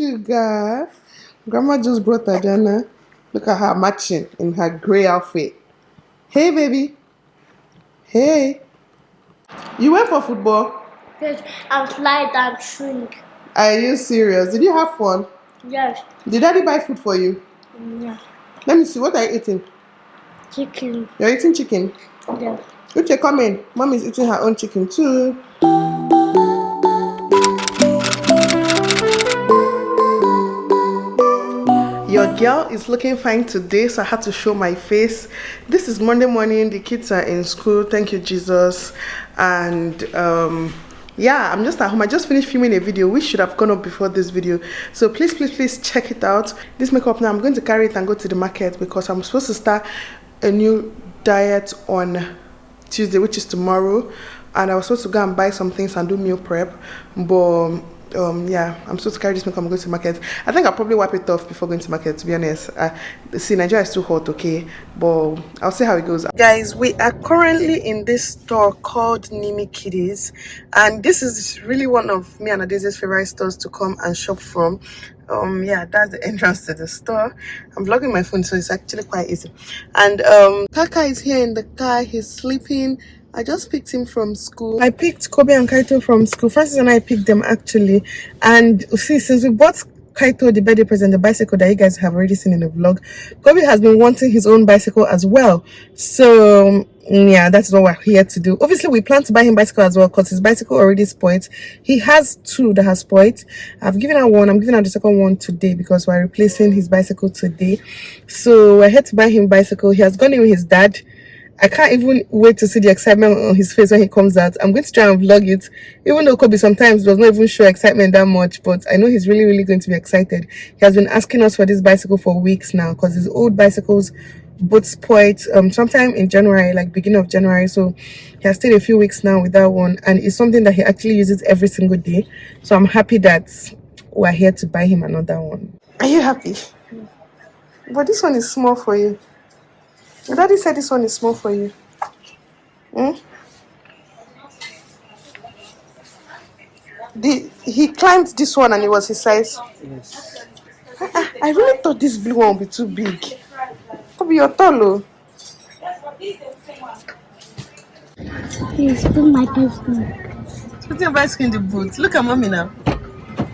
sugar. Grandma just brought Adana. Look at her matching in her gray outfit. Hey, baby. Hey. You went for football? Yes, I slide and shrink. Are you serious? Did you have fun? Yes. Did daddy buy food for you? Yeah. Let me see. What are you eating? Chicken. You're eating chicken? Yes. Okay, come in. Mom is eating her own chicken too. Your girl is looking fine today, so I had to show my face. This is Monday morning. The kids are in school. Thank you, Jesus. And yeah, I'm just at home. I just finished filming a video which should have gone up before this video, so please check it out. This makeup now, I'm going to carry it and go to the market because I'm supposed to start a new diet on Tuesday, which is tomorrow, and I was supposed to go and buy some things and do meal prep, but yeah, I'm supposed to carry this makeup and go to the market. I think I'll probably wipe it off before going to market, to be honest. See, Nigeria is too hot, okay, but I'll see how it goes. Guys, we are currently in this store called Nimi Kiddies, and this is really one of me and Adeze's favorite stores to come and shop from. Yeah, that's the entrance to the store. I'm vlogging my phone, so it's actually quite easy. And Kaka is here in the car. He's sleeping. I just picked him from school. I picked Kobe and Kaito from school. Francis and I picked them actually. And see, since we bought Kaito the birthday present, the bicycle that you guys have already seen in the vlog, Kobe has been wanting his own bicycle as well. So yeah, that's what we're here to do. Obviously, we plan to buy him bicycle as well because his bicycle already spoiled. He has two that has spoiled. I've given out one. I'm giving out the second one today because we're replacing his bicycle today. So we're here to buy him bicycle. He has gone in with his dad. I can't even wait to see the excitement on his face when he comes out. I'm going to try and vlog it, even though Kobe sometimes does not even show excitement that much, but I know he's really going to be excited. He has been asking us for this bicycle for weeks now because his old bicycles both spoiled sometime in January, like beginning of January. So he has stayed a few weeks now without one, and it's something that he actually uses every single day. So I'm happy that we're here to buy him another one. Are you happy? But this one is small for you. Daddy said this one is small for you. He climbed this one and it was his size. Yes. I really thought this blue one would be too big. Kobe, you're tall, oh. Please put my bicycle. Put your bicycle in the boot. Look at mommy now.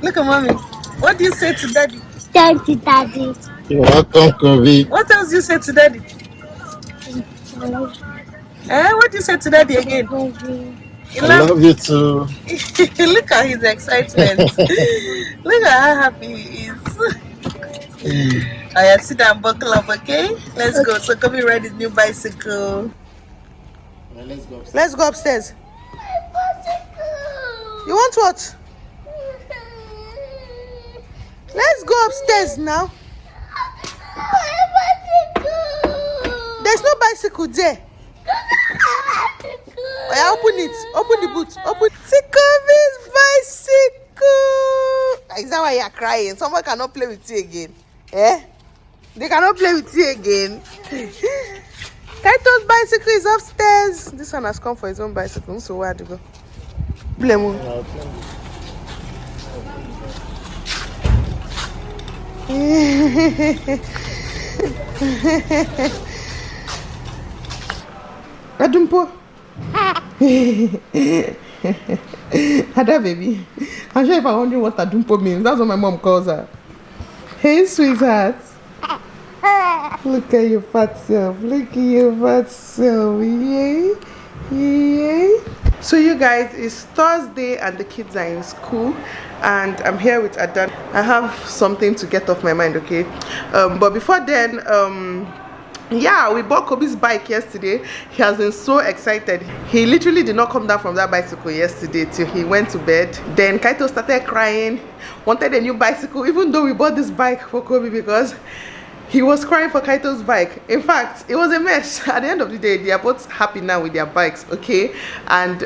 Look at mommy. What do you say to daddy? Thank you, Daddy. You're welcome, Kobe. What else do you say to daddy? What do you say to daddy again? I love you too. Look at his excitement. Look at how happy he is. Alright, sit down, buckle up, okay? Let's go. So come ride his new bicycle. Well, let's go upstairs. Let's go upstairs. You want what? Let's go upstairs now. There's no bicycle there. Open it. Open the boot. Open. See Kobe's bicycle. Is that why you're crying? Someone cannot play with you again. Eh? They cannot play with you again. Kaito's bicycle is upstairs. This one has come for his own bicycle. So where to go? Blame him. Adumpo. Ada baby. I'm sure if I wondering what Adumpo means, that's what my mom calls her. Hey sweetheart. Look at your fat self. Look at your fat self. Yay. Yay. So you guys, it's Thursday and the kids are in school and I'm here with Adan. I have something to get off my mind, okay? But before then, yeah, we bought Kobe's bike yesterday. He has been so excited. He literally did not come down from that bicycle yesterday till he went to bed. Then Kaito started crying, wanted a new bicycle, even though we bought this bike for Kobe because he was crying for Kaito's bike. In fact, it was a mess. At the end of the day, they are both happy now with their bikes, okay? And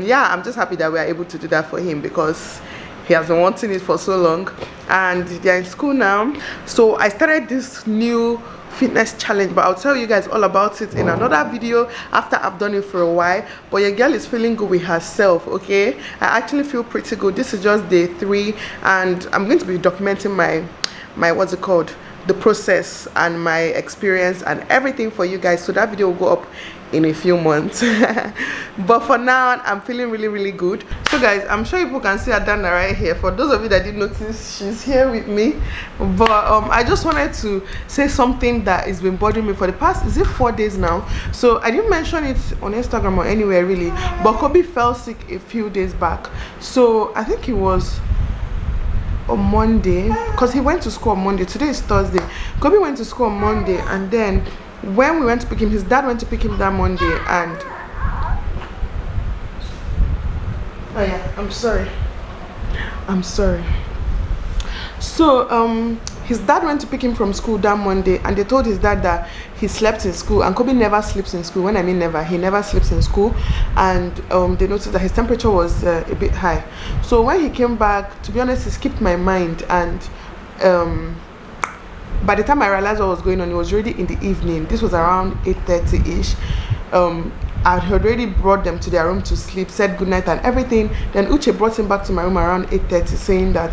yeah, I'm just happy that we are able to do that for him because he has been wanting it for so long, and they're in school now. So I started this new fitness challenge, but I'll tell you guys all about it in another video after I've done it for a while. But your girl is feeling good with herself, okay? I actually feel pretty good. This is just day 3, and I'm going to be documenting my what's it called, the process and my experience and everything for you guys. So that video will go up in a few months. But for now, I'm feeling really good. So guys, I'm sure people can see Adana right here. For those of you that didn't notice, she's here with me. But I just wanted to say something that has been bothering me for the past, is it 4 days now? So I didn't mention it on Instagram or anywhere really, but Kobe fell sick a few days back. So I think it was on Monday, because he went to school on Monday. Today is Thursday. Kobe went to school on Monday, and then when we went to pick him, his dad went to pick him that Monday, and oh yeah, I'm sorry. So his dad went to pick him from school that Monday, and they told his dad that he slept in school, and Kobe never sleeps in school. When I mean never, he never sleeps in school. And they noticed that his temperature was a bit high. So when he came back, to be honest, it skipped my mind, and by the time I realized what was going on, it was already in the evening. This was around 8:30 ish. I had already brought them to their room to sleep, said goodnight and everything. Then Uche brought him back to my room around 8:30, saying that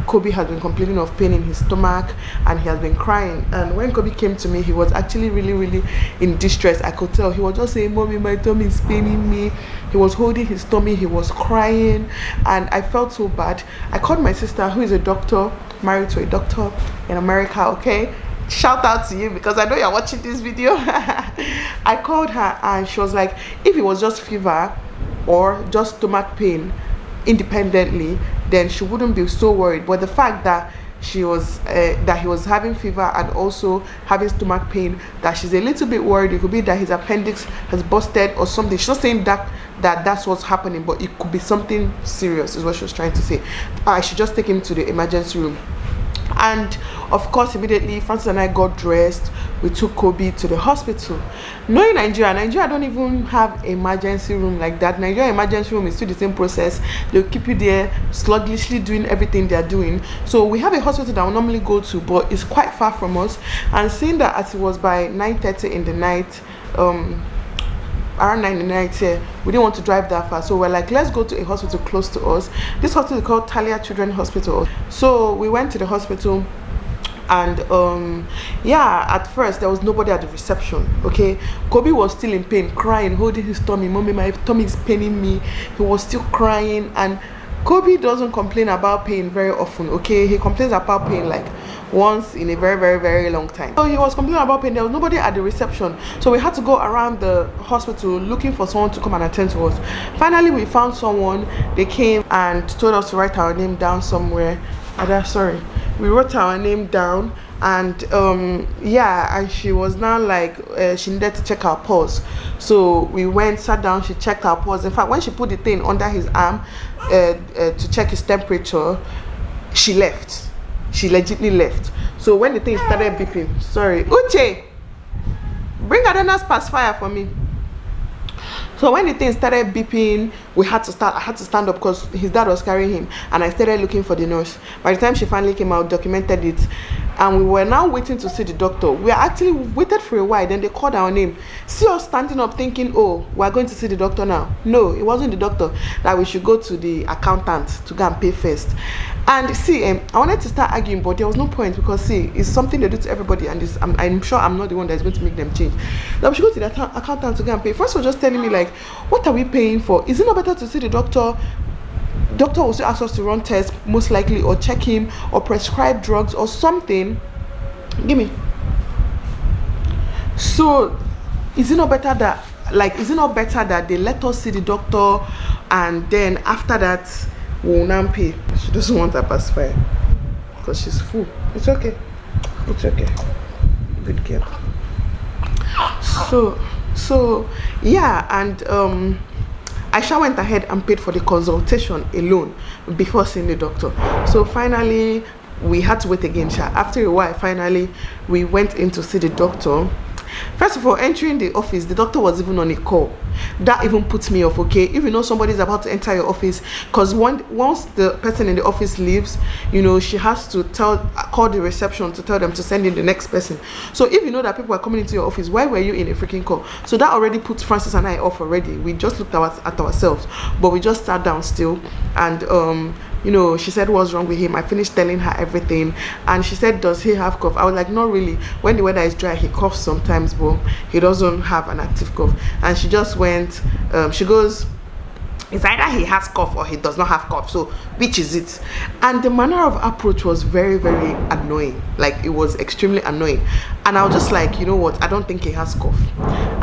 Kobe had been complaining of pain in his stomach and he has been crying. And when Kobe came to me, he was actually really in distress. I could tell. He was just saying, "Mommy, my tummy is paining me." He was holding his tummy, he was crying, and I felt so bad. I called my sister, who is a doctor, married to a doctor in America, okay? Shout out to you, because I know you're watching this video. I called her, and she was like, if it was just fever or just stomach pain independently, then she wouldn't be so worried. But the fact that he was having fever and also having stomach pain, that she's a little bit worried. It could be that his appendix has busted or something. She's not saying that's what's happening, but it could be something serious, is what she was trying to say. I should just take him to the emergency room. And of course, immediately Francis and I got dressed. We took Kobe to the hospital. Knowing Nigeria don't even have emergency room like that. Nigeria emergency room is still the same process. They'll keep you there sluggishly doing everything they're doing. So we have a hospital that we normally go to, but it's quite far from us. And seeing that as it was by 9:30 in the night, around 9 in the night here, we didn't want to drive that far, so we're like, let's go to a hospital close to us. This hospital is called Talia Children's Hospital. So we went to the hospital, and yeah, at first there was nobody at the reception, okay? Kobe was still in pain, crying, holding his tummy. "Mommy, my tummy is paining me." He was still crying. And Kobe doesn't complain about pain very often, okay? He complains about pain like once in a very long time. So he was complaining about pain. There was nobody at the reception, so we had to go around the hospital looking for someone to come and attend to us. Finally, we found someone. They came and told us to write our name down somewhere. We wrote our name down, and yeah, and she was now like, she needed to check our pulse. So we went, sat down, she checked our pulse. In fact, when she put the thing under his arm to check his temperature, she left. She legitimately left. So when the thing started beeping, sorry, Uche, bring Adena's pacifier for me. So when the thing started beeping, I had to stand up because his dad was carrying him, and I started looking for the nurse. By the time she finally came out, documented it, and we were now waiting to see the doctor. We actually waited for a while, then they called our name. See us standing up thinking, oh, we're going to see the doctor now. No, it wasn't the doctor, that we should go to the accountant to go and pay first. And see, I wanted to start arguing, but there was no point, because see, it's something they do to everybody, and I'm sure I'm not the one that's going to make them change. Now we should go to the accountant to go and pay. First, was just telling me like, what are we paying for? Is it not better to see the doctor? Doctor will still ask us to run tests, most likely, or check him, or prescribe drugs or something. Give me. So, is it not better that they let us see the doctor, and then after that we'll now pay? She doesn't want her pacifier because she's full. It's okay. Good girl. So yeah, and Aisha went ahead and paid for the consultation alone before seeing the doctor. So finally we had to wait again. After a while, finally we went in to see the doctor. First of all, entering the office, the doctor was even on a call. That even puts me off. Okay, if you know somebody's about to enter your office, because once the person in the office leaves, you know, she has to call the reception to tell them to send in the next person. So if you know that people are coming into your office, why were you in a freaking call? So that already puts Francis and I off already. We just looked at ourselves, but we just sat down still. And you know, she said what's wrong with him. I finished telling her everything, and she said, does he have cough? I was like, not really. When the weather is dry, he coughs sometimes, but he doesn't have an active cough. And she just went, she goes, it's either he has cough or he does not have cough, so which is it? And the manner of approach was very, very annoying. Like, it was extremely annoying. And I was just like, you know what, I don't think he has cough.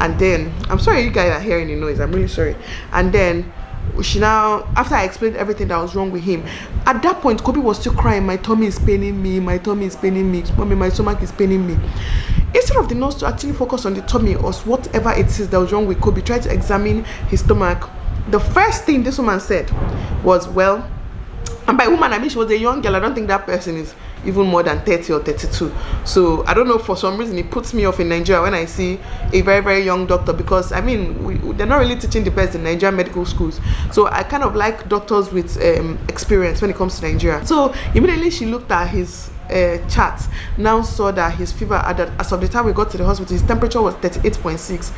And then, I'm sorry you guys are hearing the noise, I'm really sorry. And then she now, after I explained everything that was wrong with him, at that point Kobe was still crying, my tummy is paining me, my tummy is paining me, mommy, my stomach is paining me. Instead of the nurse to actually focus on the tummy or whatever it is that was wrong with Kobe, try to examine his stomach, the first thing this woman said was, well, and by woman I mean she was a young girl. I don't think that person is even more than 30 or 32. So I don't know, for some reason it puts me off in Nigeria when I see a very, very young doctor, because I mean they're not really teaching the best in Nigerian medical schools. So I kind of like doctors with experience when it comes to Nigeria. So immediately she looked at his chart, now saw that his fever, as of the time we got to the hospital, his temperature was 38.6.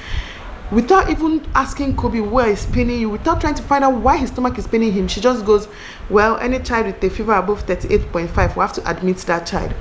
Without even asking Kobe where is paining you, without trying to find out why his stomach is paining him, she just goes, well, any child with a fever above 38.5 will have to admit that child.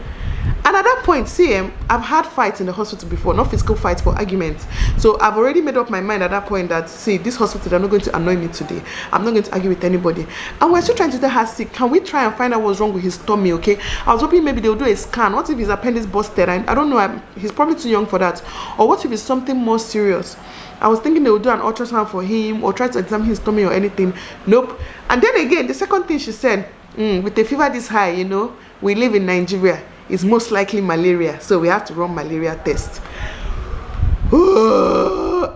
And at that point, see, I've had fights in the hospital before, not physical fights, but arguments. So I've already made up my mind at that point that, see, this hospital, they're not going to annoy me today. I'm not going to argue with anybody. And we're still trying to tell her, see, can we try and find out what's wrong with his tummy, okay? I was hoping maybe they'll do a scan. What if his appendix busted? I don't know, he's probably too young for that. Or what if it's something more serious? I was thinking they would do an ultrasound for him or try to examine his tummy or anything. Nope. And then again, the second thing she said, with a fever this high, you know, we live in Nigeria, it's most likely malaria, so we have to run malaria test.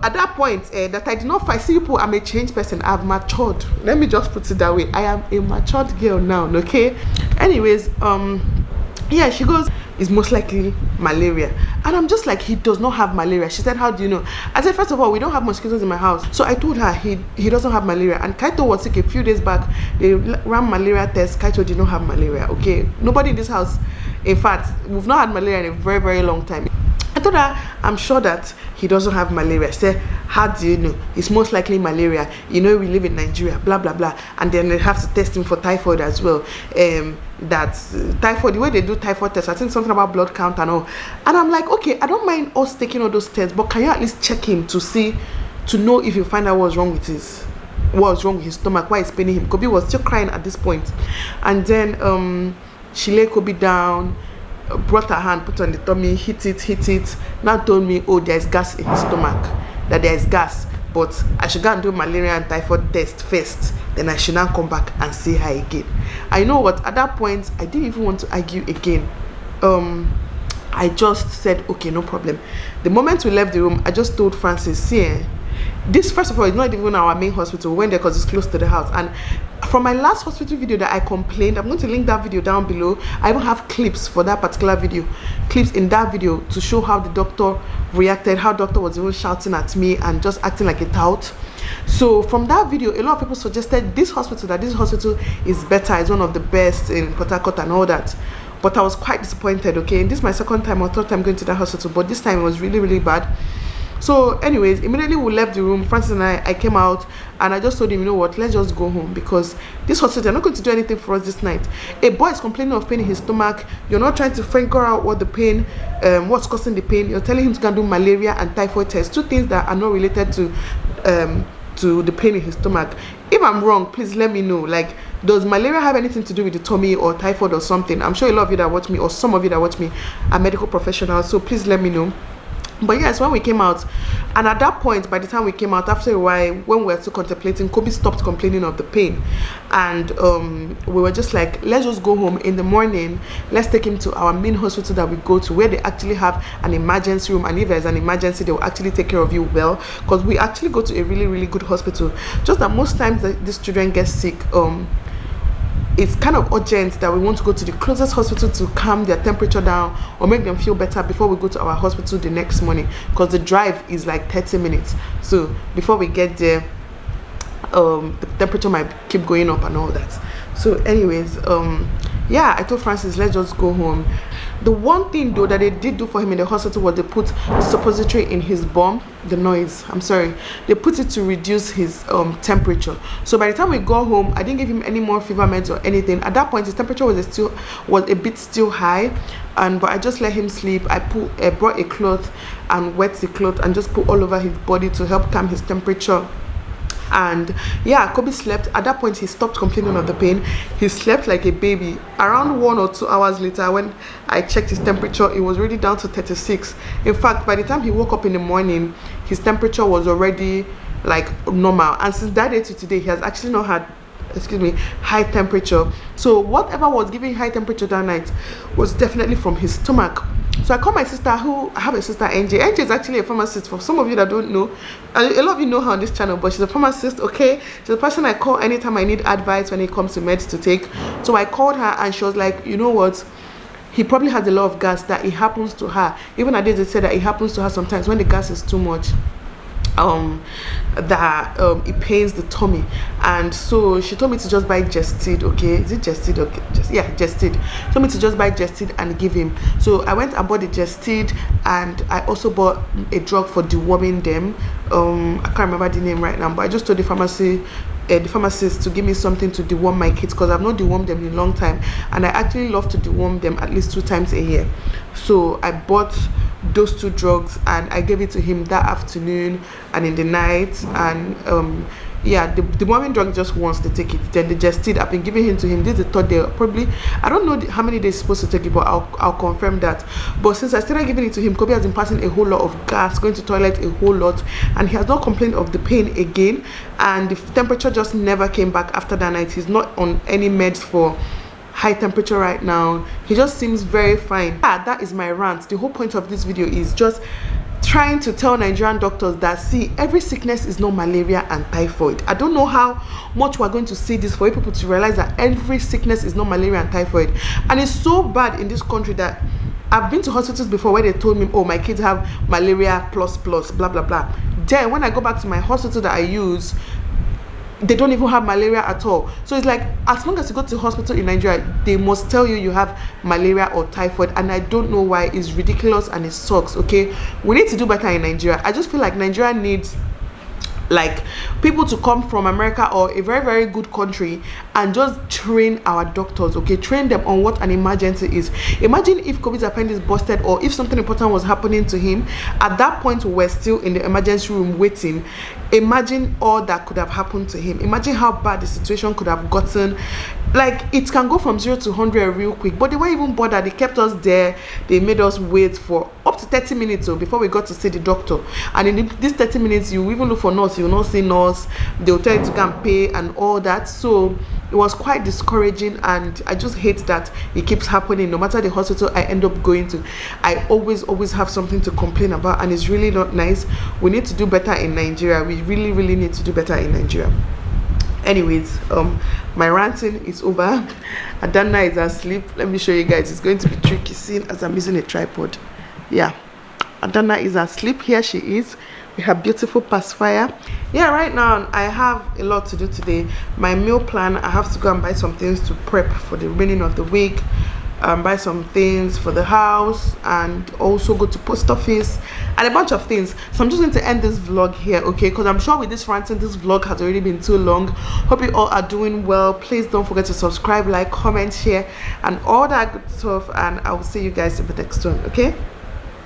At that point, that I did not fight. See, people, I'm a changed person. I've matured. Let me just put it that way. I am a matured girl now, okay? Anyways, yeah, she goes, it's most likely malaria. And I'm just like, he does not have malaria. She said, how do you know? I said, first of all, we don't have mosquitoes in my house. So I told her he doesn't have malaria. And Kaito was sick a few days back. They ran malaria tests. Kaito did not have malaria, okay? Nobody in this house, in fact, we've not had malaria in a very, very long time. I told her, I'm sure that he doesn't have malaria. I said, how do you know? It's most likely malaria. You know, we live in Nigeria, blah, blah, blah. And then they have to test him for typhoid as well. Typhoid, the way they do typhoid tests, I think something about blood count and all. And I'm like, okay, I don't mind us taking all those tests, but can you at least check him to know if you find out what's wrong with his stomach, why it's paining him? Kobe was still crying at this point. And then she laid Kobe down, brought her hand, put on the tummy, hit it, now told me, oh, there's gas in his stomach, that there's gas, but I should go and do malaria and typhoid test first, then I should now come back and see her again. And you know what, at that point I didn't even want to argue again. I just said, okay, no problem. The moment we left the room, I just told Francis, see, this, first of all, is not even our main hospital. We went there because it's close to the house. And from my last hospital video that I complained, I'm going to link that video down below. I even have clips for that particular video, clips in that video to show how the doctor reacted, how doctor was even shouting at me and just acting like a tout. So from that video, a lot of people suggested this hospital is better, it's one of the best in Port Harcourt and all that. But I was quite disappointed, okay? And this is my second time or third time going to that hospital, but this time it was really, really bad. So anyways, immediately we left the room, Francis and I came out, and I just told him, you know what, let's just go home, because this hospital, they're not going to do anything for us this night. A boy is complaining of pain in his stomach. You're not trying to figure out what the pain, what's causing the pain. You're telling him to go and do malaria and typhoid tests, two things that are not related to the pain in his stomach. If I'm wrong, please let me know. Like, does malaria have anything to do with the tummy or typhoid or something? I'm sure a lot of you that watch me, or some of you that watch me, are medical professionals, so please let me know. But yes, when we came out, and at that point, by the time we came out, after a while, when we were still contemplating, Kobe stopped complaining of the pain. And we were just like, let's just go home in the morning. Let's take him to our main hospital that we go to, where they actually have an emergency room. And if there's an emergency, they will actually take care of you well. Because we actually go to a really, really good hospital. Just that most times that these children get sick, it's kind of urgent that we want to go to the closest hospital to calm their temperature down or make them feel better before we go to our hospital the next morning, because the drive is like 30 minutes. So before we get there, the temperature might keep going up and all that. So anyways, yeah, I told Francis, let's just go home. The one thing though that they did do for him in the hospital was they put suppository in his bum. The noise, I'm sorry, they put it to reduce his temperature. So by the time we got home, I didn't give him any more fever meds or anything. At that point his temperature was a bit still high, but I just let him sleep. I brought a cloth and wet the cloth and just put all over his body to help calm his temperature. And yeah, Kobe slept. At that point he stopped complaining of the pain. He slept like a baby. Around 1 or 2 hours later, when I checked his temperature, it was already down to 36. In fact, by the time he woke up in the morning, his temperature was already like normal. And since that day to today, he has actually not had, high temperature. So whatever was giving high temperature that night was definitely from his stomach. So I called my sister, I have a sister, NJ. NJ is actually a pharmacist. For some of you that don't know, a lot of you know her on this channel, but she's a pharmacist, okay? She's the person I call anytime I need advice when it comes to meds to take. So I called her and she was like, you know what? He probably has a lot of gas, that it happens to her. Even I did say that it happens to her sometimes when the gas is too much. It pains the tummy, and so she told me to just buy Gestid. Okay, is it Gestid? Okay, Gestid. She told me to just buy Gestid and give him. So I went and bought the Gestid, and I also bought a drug for deworming them. I can't remember the name right now, but I just told the pharmacist to give me something to deworm my kids, because I've not dewormed them in a long time, and I actually love to deworm them at least 2 times a year. So I bought those 2 drugs and I gave it to him that afternoon and in the night. And yeah, the deworming drug just once they take it. Then the Gestid, I've been giving him to him. This is the 3rd day. Probably, I don't know how many days he's supposed to take it, but I'll confirm that. But since I started giving it to him, Kobe has been passing a whole lot of gas, going to toilet a whole lot, and he has not complained of the pain again. And the temperature just never came back after that night. He's not on any meds for high temperature right now. He just seems very fine. That is my rant. The whole point of this video is just trying to tell Nigerian doctors that, see, every sickness is not malaria and typhoid. I don't know how much we're going to see this for you people to realize that every sickness is not malaria and typhoid. And it's so bad in this country that I've been to hospitals before where they told me, oh, my kids have malaria plus blah blah blah. Then when I go back to my hospital that I use, they don't even have malaria at all. So it's like, as long as you go to hospital in Nigeria, they must tell you have malaria or typhoid, and I don't know why. It's ridiculous and it sucks. Okay, we need to do better in Nigeria. I just feel like Nigeria needs like people to come from America or a very, very good country and just train our doctors, okay? Train them on what an emergency is. Imagine if Kobe's appendix busted, or if something important was happening to him. At that point, we're still in the emergency room waiting. Imagine all that could have happened to him. Imagine how bad the situation could have gotten. Like, it can go from 0 to 100 real quick, but they weren't even bothered. They kept us there. They made us wait for up to 30 minutes before we got to see the doctor. And in these 30 minutes, you even look for nurse, you will not see nurse. They'll tell you to go and pay and all that. So it was quite discouraging, and I just hate that it keeps happening. No matter the hospital I end up going to, I always have something to complain about, and it's really not nice. We need to do better in Nigeria. We really need to do better in Nigeria. Anyways, my ranting is over. Adana is asleep. Let me show you guys. It's going to be tricky seeing as I'm using a tripod. Yeah, Adana is asleep. Here she is with her beautiful pacifier. Yeah, right now I have a lot to do today. My meal plan, I have to go and buy some things to prep for the remaining of the week. Buy some things for the house, and also go to post office and a bunch of things. So I'm just going to end this vlog here, okay? Because I'm sure with this ranting, this vlog has already been too long. Hope you all are doing well. Please don't forget to subscribe, like, comment, share, and all that good stuff. And I will see you guys in the next one, okay?